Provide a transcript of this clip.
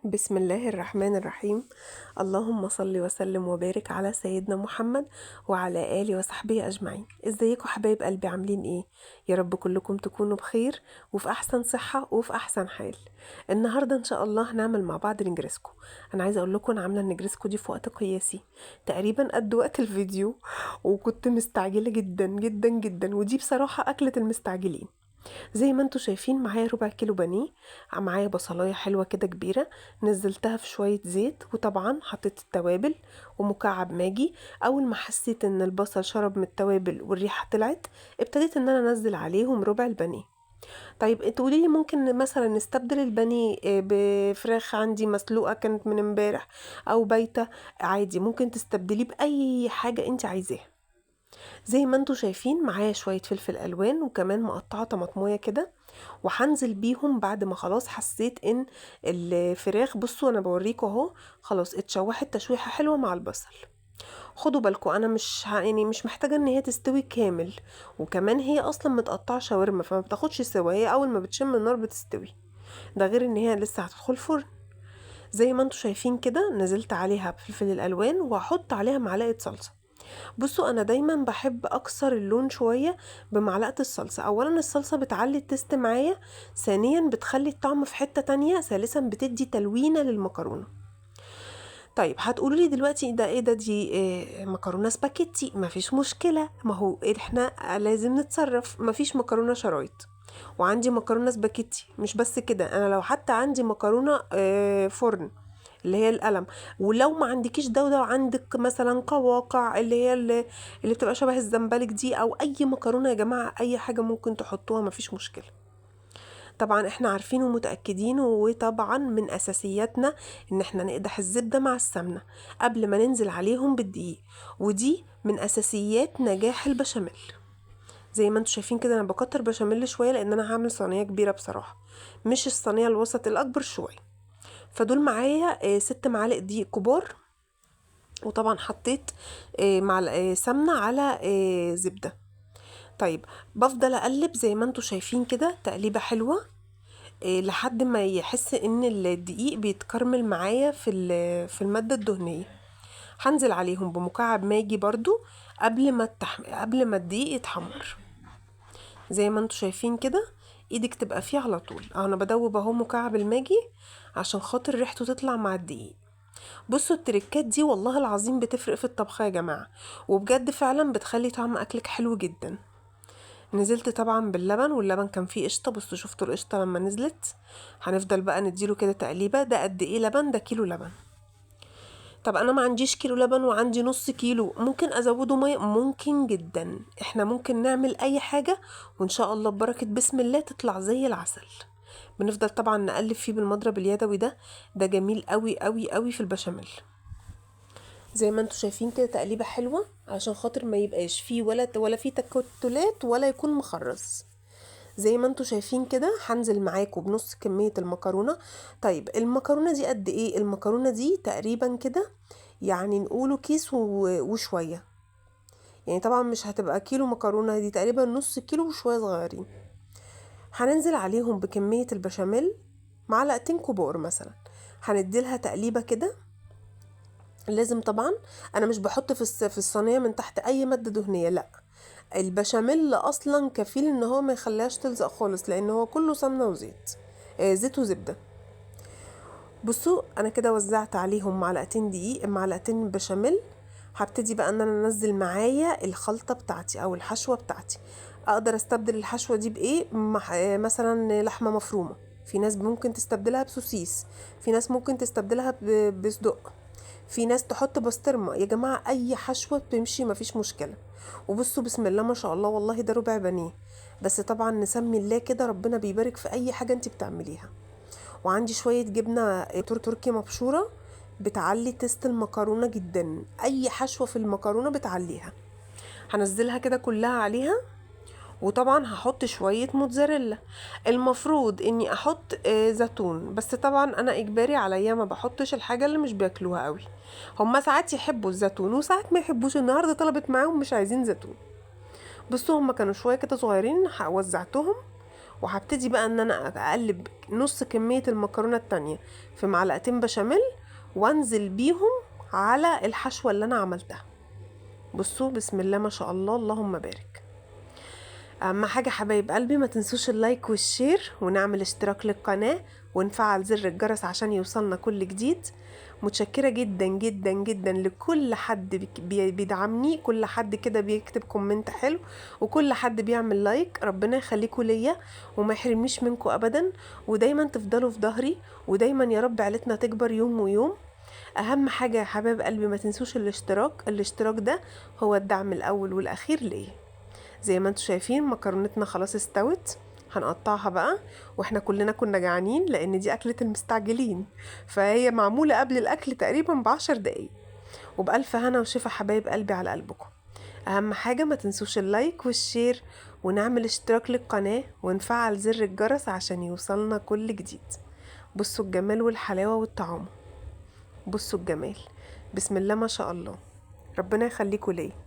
بسم الله الرحمن الرحيم. اللهم صل وسلم وبارك على سيدنا محمد وعلى آله وصحبه أجمعين. ازيكم حبايب قلبي، عاملين ايه؟ يا رب كلكم تكونوا بخير وفي أحسن صحة وفي أحسن حال. النهاردة إن شاء الله هنعمل مع بعض نجرسكو. أنا عايزة أقول لكم أنا عاملة النجرسكو دي في وقت قياسي، تقريبا قد وقت الفيديو، وكنت مستعجلة جدا جدا جدا، ودي بصراحة أكلة المستعجلين. زي ما انتوا شايفين معايا ربع كيلو بانيه، معايا بصلايه حلوه كده كبيره، نزلتها في شويه زيت، وطبعا حطيت التوابل ومكعب ماجي. اول ما حسيت ان البصل شرب من التوابل والريحه طلعت، ابتديت ان انا انزل عليهم ربع البانيه. طيب تقولي لي ممكن مثلا نستبدل البانيه بفراخ عندي مسلوقه كانت من امبارح او بايته؟ عادي، ممكن تستبدليه باي حاجه انت عايزاها. زي ما انتوا شايفين معايا شوية فلفل ألوان، وكمان مقطعة طماطمية كده، وهنزل بيهم بعد ما خلاص حسيت ان الفراخ، بصوا انا بوريكم اهو، خلاص اتشوحت تشويحة حلوة مع البصل. خدوا بالكم انا يعني مش محتاجة ان هي تستوي كامل، وكمان هي اصلا متقطعة شاورما فما بتاخدش سوا، هي اول ما بتشم النار بتستوي. ده غير ان هي لسه هتدخل فرن. زي ما انتوا شايفين كده نزلت عليها بفلفل الالوان، وهحط عليها معلقة صلصة. بصوا انا دايما بحب اكسر اللون شوية بمعلقة الصلصة. اولا الصلصة بتعلي التست معايا، ثانيا بتخلي الطعم في حتة تانية، ثالثا بتدي تلوينة للمكرونة. طيب هتقولوا لي دلوقتي ده ايه ده؟ دي إيه؟ مكرونة سباكيتي. مفيش مشكلة، ما هو احنا لازم نتصرف. مفيش مكرونة شرايط، وعندي مكرونة سباكيتي. مش بس كده، انا لو حتى عندي مكرونة فرن اللي هي القلم، ولو ما عندكيش ده وعندك مثلا قواقع اللي هي اللي بتبقى شبه الزنبلك دي، او اي مكرونه يا جماعه، اي حاجه ممكن تحطوها مفيش مشكله. طبعا احنا عارفين ومتاكدين، وطبعا من اساسياتنا ان احنا نقدح الزبده مع السمنه قبل ما ننزل عليهم بالدقيق، ودي من اساسيات نجاح البشاميل. زي ما انتوا شايفين كده انا بكتر بشاميل شويه، لان انا هعمل صينيه كبيره بصراحه، مش الصينيه الوسط، الاكبر شويه. فدول معايا 6 معالق دقيق كبار، وطبعا حطيت سمنة على زبدة. طيب بفضل اقلب زي ما انتوا شايفين كده تقليبة حلوة، لحد ما يحس ان الدقيق بيتكرمل معايا في المادة الدهنية. هنزل عليهم بمكعب ماجي برضو قبل ما الدقيق يتحمر. زي ما انتوا شايفين كده ايدك تبقى فيه على طول. انا بدوب اهو مكعب الماجي عشان خاطر ريحته تطلع مع الدقيق. بصوا التركات دي والله العظيم بتفرق في الطبخ يا جماعة، وبجد فعلا بتخلي طعم أكلك حلو جدا. نزلت طبعا باللبن، واللبن كان فيه قشطة. بصوا شفتوا القشطة لما نزلت. هنفضل بقى نديله كده تقليبة. ده قد ايه لبن؟ ده كيلو لبن. طب انا ما عنديش كيلو لبن وعندي نص كيلو، ممكن ازوده مية؟ ممكن جدا. احنا ممكن نعمل اي حاجة، وان شاء الله ببركة بسم الله تطلع زي العسل. بنفضل طبعا نقلب فيه بالمضرب اليدوي ده جميل قوي قوي قوي في البشاميل. زي ما انتوا شايفين كده تقليبه حلوه، عشان خاطر ما يبقاش فيه ولا فيه تكتلات ولا يكون مخرز. زي ما انتوا شايفين كده هنزل معاكم بنص كميه المكرونه. طيب المكرونه دي قد ايه؟ المكرونه دي تقريبا كده يعني نقوله كيس وشويه. يعني طبعا مش هتبقى كيلو مكرونه، دي تقريبا نص كيلو وشويه صغيرين. هننزل عليهم بكميه البشاميل، معلقتين كبار مثلا. هنديلها تقليبه كده. لازم طبعا، انا مش بحط في الصينيه من تحت اي ماده دهنيه، لا. البشاميل اصلا كفيل ان هو ما يخليهاش تلزق خالص، لان هو كله سمنه وزيت، زيت وزبده. بصوا انا كده وزعت عليهم معلقتين دقيق، معلقتين بشاميل. هبتدي بقى ان انا انزل معايا الخلطه بتاعتي او الحشوه بتاعتي. اقدر استبدل الحشوه دي بايه؟ مثلا لحمه مفرومه، في ناس ممكن تستبدلها بسوسيس، في ناس ممكن تستبدلها بصدق، في ناس تحط بسطرمه. يا جماعه اي حشوه بتمشي مفيش مشكله. وبصوا بسم الله ما شاء الله، والله ده ربع بانيه، بس طبعا نسمي الله كده، ربنا بيبارك في اي حاجه انت بتعمليها. وعندي شويه جبنه تركي مبشوره، بتعلي تست المكرونه جدا، اي حشوه في المكرونه بتعليها. هنزلها كده كلها عليها، وطبعا هحط شوية موتزاريلا. المفروض اني احط زيتون، بس طبعا انا اجباري عليا ما بحطش الحاجة اللي مش بياكلوها قوي. هما ساعات يحبوا الزيتون وساعات ما يحبوش. النهاردة طلبت معاهم مش عايزين زيتون. بصوا هما كانوا شوية كده صغيرين، وزعتهم وهبتدي بقى ان انا اقلب نص كمية المكرونة التانية في معلقتين بشاميل وانزل بيهم على الحشوة اللي انا عملتها. بصوا بسم الله ما شاء الله اللهم بارك. اهم حاجة حبايب قلبي ما تنسوش اللايك والشير، ونعمل اشتراك للقناة ونفعل زر الجرس عشان يوصلنا كل جديد. متشكرة جدا جدا جدا لكل حد بيدعمني، كل حد كده بيكتب كومنت حلو، وكل حد بيعمل لايك. ربنا يخليكوا ليا وما يحرمنيش منكوا ابدا، ودايما تفضلوا في ظهري، ودايما يا رب عيلتنا تكبر يوم ويوم. اهم حاجة يا حبايب قلبي ما تنسوش الاشتراك ده هو الدعم الاول والاخير ليا. زي ما انتوا شايفين مكرونتنا خلاص استوت، هنقطعها بقى. واحنا كلنا كنا جعانين لان دي اكلة المستعجلين، فهي معمولة قبل الاكل تقريبا ب10 دقايق. وبألف هنا وشفا حبايب قلبي على قلبكم. اهم حاجة ما تنسوش اللايك والشير، ونعمل اشتراك للقناة ونفعل زر الجرس عشان يوصلنا كل جديد. بصوا الجمال والحلاوة والطعام، بصوا الجمال، بسم الله ما شاء الله. ربنا يخليكوا ليا.